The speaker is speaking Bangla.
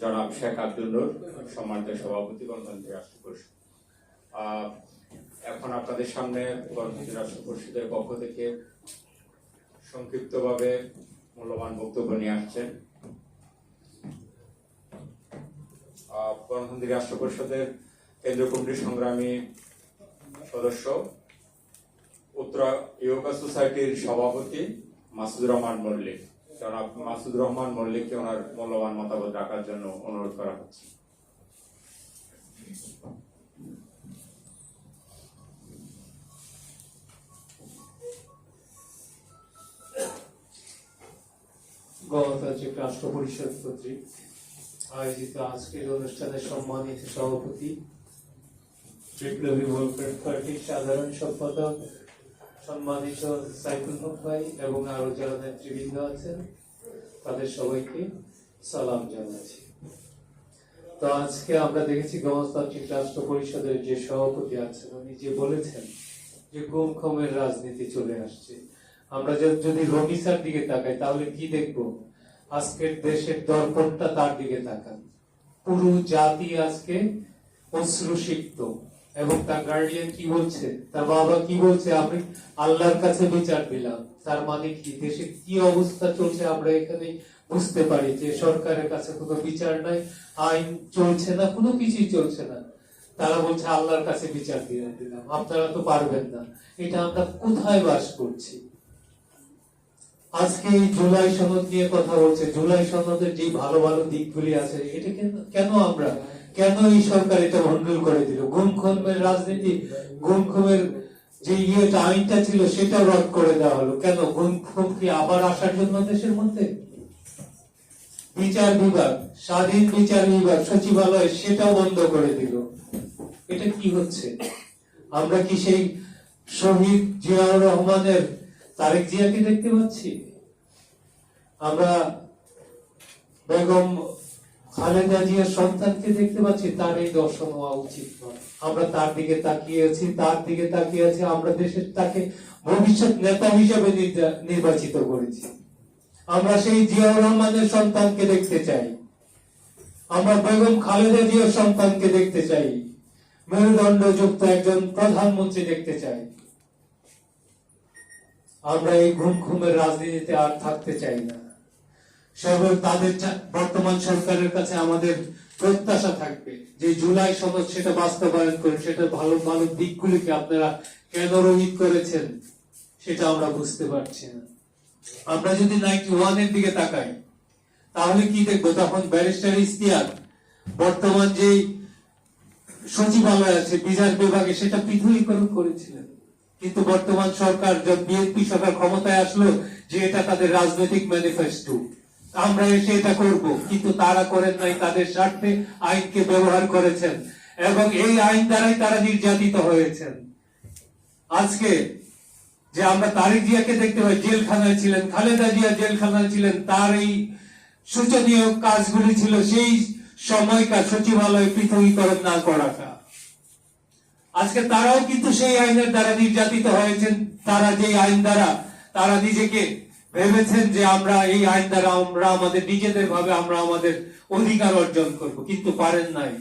জনাব শেখ আব্দুল নূর, সম্মানিত সভাপতি গণতান্ত্রিক রাষ্ট্র পরিষদ। এখন আপনাদের সামনে গণতান্ত্রিক রাষ্ট্র পরিষদের পক্ষ থেকে সংক্ষিপ্তভাবে মূল্যবান বক্তব্য নিয়ে আসছেন গণতান্ত্রিক রাষ্ট্র পরিষদের কেন্দ্রীয় কমিটির সংগ্রামী সদস্য, উত্তরা ইয়োগা সোসাইটির সভাপতি মাসুদুর রহমান মল্লিক। জনাব মাসুদুর রহমান মল্লিককে ওনার মূল্যবান মতামত রাখার জন্য অনুরোধ করা হচ্ছে। গণতান্ত্রিক রাষ্ট্র পরিষদ কর্তৃক আয়োজিত আজকের অনুষ্ঠানের সম্মানিত সভাপতি, বিপ্লবী ওয়েলফেয়ার পার্টির সাধারণ সম্পাদক সম্মানিত সাইফুল হক ভাই এবং আরো যারা নেতৃবৃন্দ আছেন, তাদের সবাইকে সালাম জানাচ্ছি। তো আজকে আমরা দেখেছি গণতান্ত্রিক রাষ্ট্র পরিষদের যে সভাপতি আছেন উনি যে বলেছেন যে গুম খুমের রাজনীতি চলে আসছে। আমরা যদি রবিসার দিকে তাকাই তাহলে কি দেখব? আজকের দেশের দর্পণটা তার দিকে তাকান। পুরো জাতি আজকে অশ্রুসিক্ত এবং তার গার্ডিয়ান কি বলছে, তার বাবা কি বলছে, আমি আল্লাহর কাছে বিচার দিলাম। তার মানে কি দেশে কি অবস্থা চলছে আমরা এখানে বুঝতে পারি যে সরকারের কাছে কোনো বিচার নাই, আইন চলছে না, কোনো কিছুই চলছে না। তারা বলছে আল্লাহর কাছে বিচার দিয়ে দিলাম, আপনারা তো পারবেন না। এটা আমরা কোথায় বাস করছি? আজকে এই জুলাই সনদ নিয়ে কথা বলছে। জুলাই সনদের যে ভালো ভালো দিকগুলি আছে এটা কেন এই সরকার এটা ভণ্ডুল করে দিল? গুম খুমের রাজনীতি, গুম খুমের যে আইনটা ছিল সেটা রদ করে দেওয়া হলো কেন? গুম খুম কি আবার আসার জন্য দেশের মধ্যে? বিচার বিভাগ, স্বাধীন বিচার বিভাগ, সচিবালয় সেটাও বন্ধ করে দিল। এটা কি হচ্ছে? আমরা কি সেই শহীদ জিয়াউর রহমানের তারেক জিয়াকে দেখতে পাচ্ছি? আমরা বেগম খালেদা জিয়ার সন্তানকে দেখতে পাচ্ছি? তার এই দর্শন হওয়া উচিত নয়। আমরা তার দিকে তাকিয়ে আছি। আমরা দেশের তাকে ভবিষ্যৎ নেতা হিসেবে নির্বাচিত করেছি। আমরা সেই জিয়াউর রহমানের সন্তানকে দেখতে চাই, আমরা বেগম খালেদা জিয়ার সন্তানকে দেখতে চাই, মেরুদণ্ড যুক্ত একজন প্রধানমন্ত্রী দেখতে চাই। আমরা এই গুম খুমের রাজনীতিতে আর থাকতে চাই না। তাদের বর্তমান সরকারের কাছে আমাদের প্রত্যাশা থাকবে যে জুলাই সনদ সেটা বাস্তবায়ন করে সেটা ভালো ভালো দিকগুলিকে আপনারা কেন রহিত করেছেন সেটা আমরা বুঝতে পারছি না। আমরা যদি 91 এর দিকে তাকাই তাহলে কি দেখবো? তখন ব্যারিস্টার ইশতিয়াক বর্তমান যে সচিবালয় আছে বিচার বিভাগে সেটা পৃথকীকরণ করেছিলেন। কিন্তু বর্তমান সরকার, বিএনপি সরকার ক্ষমতায় আসলো যে এটা তাদের রাজনৈতিক ম্যানিফেস্টো, আমরা এসে এটা করব, কিন্তু তারা করেন নাই। তাদের স্বার্থে আইনকে ব্যবহার করেছেন এবং এই আইন দ্বারাই তারা নির্যাতিত হয়েছেন। আজকে যে আমরা তারেক জিয়াকে দেখতে পাই জেলখানায় ছিলেন, খালেদা জিয়া জেলখানায় ছিলেন, তার এই শোচনীয় কাজগুলি ছিল সেই সময়কার সচিবালয় পৃথকীকরণ না করাটা। আজকে তারাও কিন্তু সেই আইনের দ্বারা নির্যাতিত হয়েছেন। তারা যে আইন দ্বারা তারা নিজেকে ভেবেছেন যে আমরা এই আইন দ্বারা আমরা আমাদের নিজেদের ভাবে আমরা আমাদের অধিকার অর্জন করব, কিন্তু পারেন নাই।